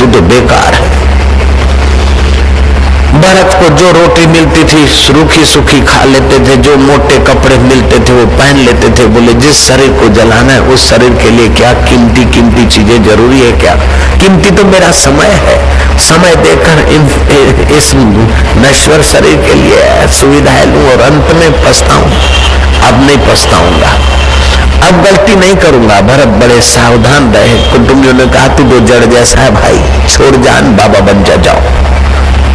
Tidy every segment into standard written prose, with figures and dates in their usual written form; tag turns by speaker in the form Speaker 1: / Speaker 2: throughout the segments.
Speaker 1: तू तो बेकार है। भरत को जो रोटी मिलती थी रूखी सूखी खा लेते थे, जो मोटे कपड़े मिलते थे वो पहन लेते थे। बोले जिस शरीर को जलाना है उस शरीर के लिए क्या कीमती कीमती चीजें जरूरी है क्या? कीमती तो मेरा समय है। समय देकर इस नश्वर शरीर के लिए सुविधाएं लूं और अंत में पछताऊं। अब नहीं पछताऊंगा, अब गलती नहीं करूंगा। भरत बड़े सावधान रहे। कुटुंबियों ने कहा तू तो जड़ जैसा है भाई, छोड़ जान, बाबा बन जाओ।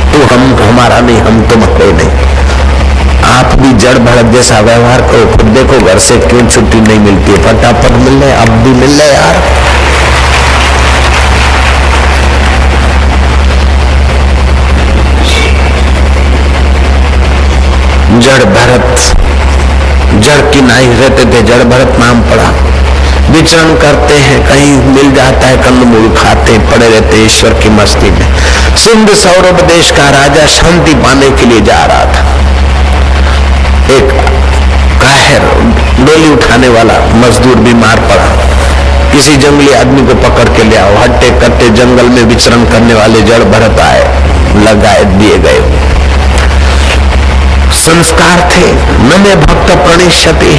Speaker 1: तू हम हमारा नहीं, हम तुम्हारे नहीं। आप भी जड़ भरत जैसा व्यवहार करो। खुद देखो घर से क्यों छुट्टी नहीं मिलती है, फटाफट मिल रहे, अब भी मिल रहे यार। जड़ भरत, जड़ की नाई रहते थे, जड़ भरत नाम पड़ा। विचरण करते हैं, कहीं मिल जाता है, कंदमूल खाते पड़े रहते ईश्वर की मस्ती में। सिंध सौरभ देश का राजा शांति पाने के लिए जा रहा था। एक काहिर डोली उठाने वाला मजदूर बीमार पड़ा। किसी जंगली आदमी को पकड़ के ले आओ। हट्टे कट्टे जंगल में विचरण करने वाले जड़ भरत आए, लगाए दिए गए। संस्कार थे, नमे भक्त प्रणिष्यति।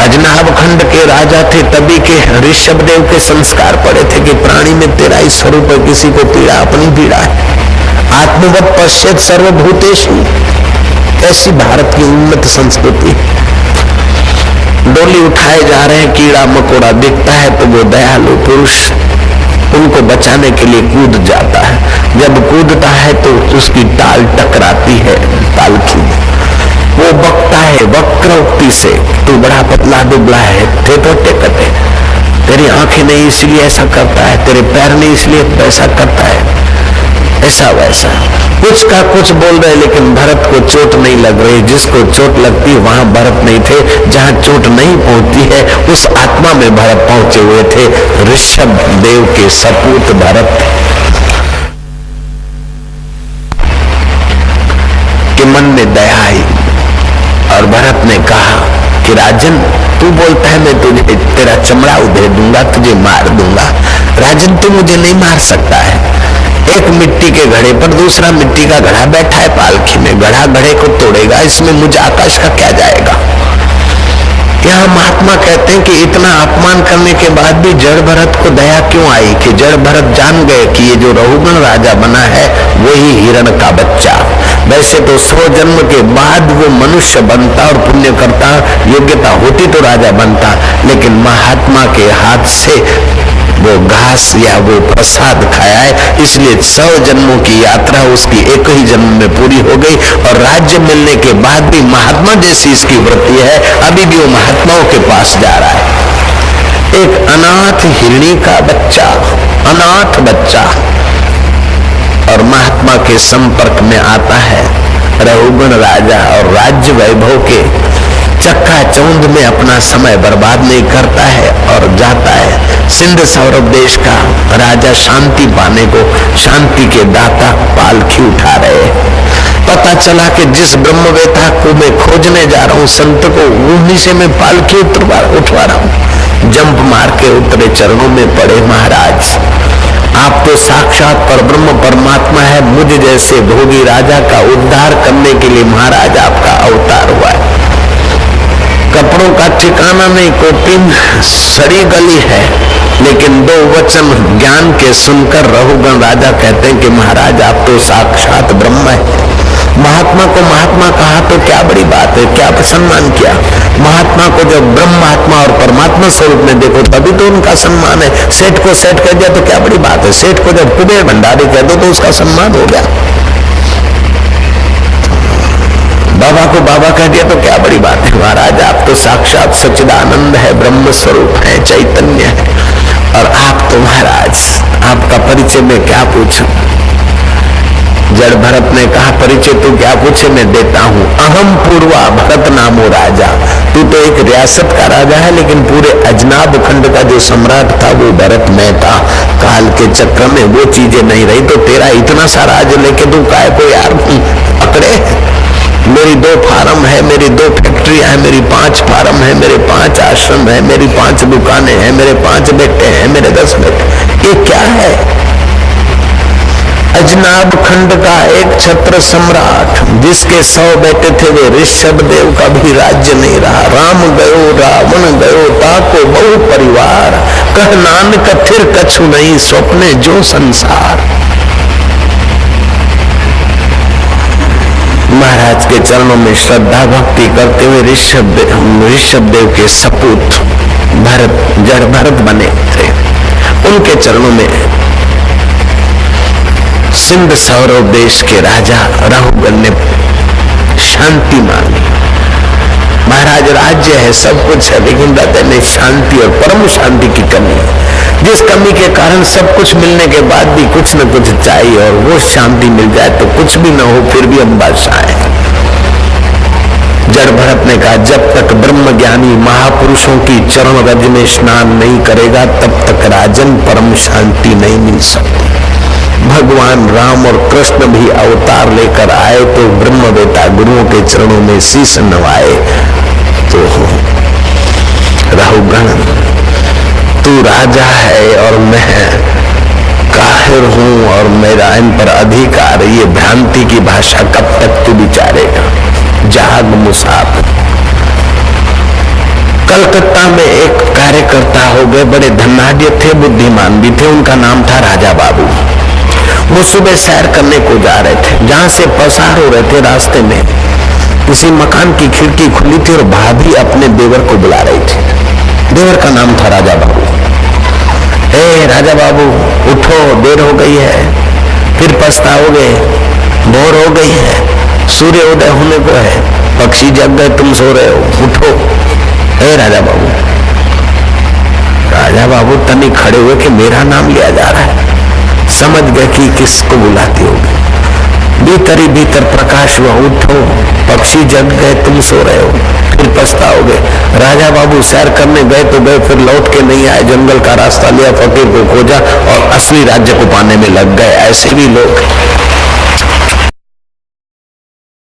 Speaker 1: अजनाब खंड के राजा थे, तभी के ऋषभ देव के संस्कार पड़े थे कि प्राणी में तेरा ही स्वरूप है, किसी को पीड़ा अपनी पीड़ा है। आत्मवत पश्यत सर्वभूतेषु। ऐसी भारत की उन्नत संस्कृति। डोली उठाए जा रहे हैं, कीड़ा मकोड़ा दिखता है तो वो दयालु पुरुष उनको बचाने के लिए कूद जाता है। जब कूदता है तो उसकी टाल टकराती है पालकी में। वो बकता है वक्रोक्ति से, तू बड़ा पतला दुबला है, थे तो टेकटे, तेरी आंखें नहीं इसलिए ऐसा करता है, तेरे पैर नहीं इसलिए ऐसा करता है, ऐसा वैसा कुछ का कुछ बोल रहे। लेकिन भरत को चोट नहीं लग रही। जिसको चोट लगती है वहां भरत नहीं थे, जहां चोट नहीं पहुंचती है उस आत्मा में भरत पहुंचे हुए थे। ऋषभ देव के सपूत भरत के मन में दया आई और भरत ने कहा कि राजन तू बोलता है मैं तुझे तेरा चमड़ा उधेड़ दूंगा, तुझे मार दूंगा। राजन तू मुझे नहीं मार सकता है। एक मिट्टी के घड़े पर दूसरा मिट्टी का घड़ा बैठा है पालकी में, घड़ा घड़े को तोड़ेगा, इसमें मुझे आकाश का क्या जाएगा। यहाँ महात्मा कहते हैं कि इतना अपमान करने के बाद भी जड़ भरत को दया क्यों आई कि जड़ भरत जान गए कि ये जो रहुगण राजा बना है वही हिरण का बच्चा। वैसे तो 100 जन्म के बाद वो मनुष्य बनता और पुण्य करता, योग्यता होती तो राजा बनता, लेकिन महात्मा के हाथ से वो घास या वो प्रसाद खाया है, इसलिए 100 जन्मों की यात्रा उसकी एक ही जन्म में पूरी हो गई। और राज्य मिलने के बाद भी महात्मा जैसी इसकी वृत्ति है, अभी भी वो महात्माओं के पास जा रहा है। एक अनाथ हिरणी का बच्चा, अनाथ बच्चा, और महात्मा के संपर्क में आता है। रहुगण राजा और राज्य वैभव के चक्का चौंध में अपना समय बर्बाद नहीं करता है और जाता है। सिंध सौरभ देश का राजा शांति पाने को, शांति के दाता पालकी उठा रहे। पता चला कि जिस ब्रह्मवेता को मैं खोजने जा रहा हूँ, संत को, उन्हीं से मैं पालकी उठवा रहा हूँ। जंप मार के उतरे, चरणों में पड़े, महाराज आप तो साक्षात परब्रह्म परमात्मा है, मुझ जैसे भोगी राजा का उद्धार करने के लिए महाराज आपका अवतार हुआ है। कपड़ों का ठिकाना नहीं, कोटिन सड़ी गली है, लेकिन 2 वचन ज्ञान के सुनकर रहुगण राजा कहते हैं कि महाराज आप तो साक्षात ब्रह्म है। महात्मा को महात्मा कहा तो क्या बड़ी बात है, क्या सम्मान किया। महात्मा को जब ब्रह्मात्मा और परमात्मा स्वरूप में देखो तभी तो उनका सम्मान है। सेठ को सेठ कह दिया तो क्या बड़ी बात है। सेठ को जब कुबेर भंडारी कह दो तो उसका सम्मान हो गया। बाबा को बाबा कह दिया तो क्या बड़ी बात है। महाराज आप तो साक्षात सच्चिदानंद है, ब्रह्म स्वरूप है, चैतन्य है, और आप तो महाराज आपका परिचय मैं क्या पूछूं। जड़ भरत ने कहा परिचय तू क्या पूछे, मैं देता हूं। अहम पूर्वा भरत नामो राजा। तू तो एक रियासत का राजा है, लेकिन पूरे अजनाब खंड का जो सम्राट था वो भरत में था। काल के चक्र में वो चीजें नहीं रही तो तेरा इतना सा राज लेके तू काय को यार पकड़े। मेरी 2 फार्म है, मेरी 2 फैक्ट्रियां है, मेरी 5 फार्म है, मेरे 5 आश्रम है, मेरी 5 दुकानें हैं, मेरे 5 बेटे हैं, मेरे 10 बेटे। ये क्या है? अजनाब खंड का एक छत्र सम्राट, जिसके 100 बेटे थे वे ऋषभ देव का भी राज्य नहीं रहा। राम गयो रावण गयो ताको बहु परिवार, कह नानक थिर कछु नहीं स्वप्ने जो संसार। महाराज के चरणों में श्रद्धा भक्ति करते हुए ऋषभ देव के सपूत भरत, जड़ भरत बने थे, उनके चरणों में सिंध सौरव देश के राजा राहुगण ने शांति मांगी। महाराज राज्य है, सब कुछ है, लेकिन हृदय में शांति और परम शांति की कमी है, जिस कमी के कारण सब कुछ मिलने के बाद भी कुछ न कुछ चाहिए, और वो शांति मिल जाए तो कुछ भी न हो फिर भी हम बादशाह हैं। जड़ भरत ने कहा, जब तक ब्रह्म ज्ञानी महापुरुषों की चरण रज में स्नान नहीं करेगा तब तक राजन परम शांति नहीं मिल सकती। भगवान राम और कृष्ण भी अवतार लेकर आए तो ब्रह्म बेटा गुरुओं के चरणों में शीश नवाए। तो राहुगण, तू राजा है और मैं काहिर हूं और मेरा इन पर अधिकार, ये भ्रांति की भाषा कब तक तू विचारेगा? जाग मुसाफिर। कलकत्ता में एक कार्यकर्ता हो गए, बड़े धनाढ्य थे, बुद्धिमान भी थे, उनका नाम था राजा बाबू। वो सुबह सैर करने को जा रहे थे, जहां से पसार हो रहे थे रास्ते में किसी मकान की खिड़की खुली थी और भाभी अपने देवर को बुला रही थी। देवर का नाम था राजा बाबू। हे राजा बाबू उठो, देर हो गई है, फिर पछताओगे, भोर हो गई है, सूर्य उदय होने को है, पक्षी जग गए, तुम सो रहे हो, उठो। हे राजा बाबू। राजा बाबू तनी खड़े हुए कि मेरा नाम लिया जा रहा है, समझ गए कि किसको बुलाती होगी। भीतर ही भीतर प्रकाश हुआ, उठो, पक्षी जग गए, तुम सो रहे हो, फिर पछताओगे। राजा बाबू सैर करने गए तो गए, फिर लौट के नहीं आए, जंगल का रास्ता लिया, फकीर को खोजा और असली राज्य को पाने में लग गए। ऐसे भी लोग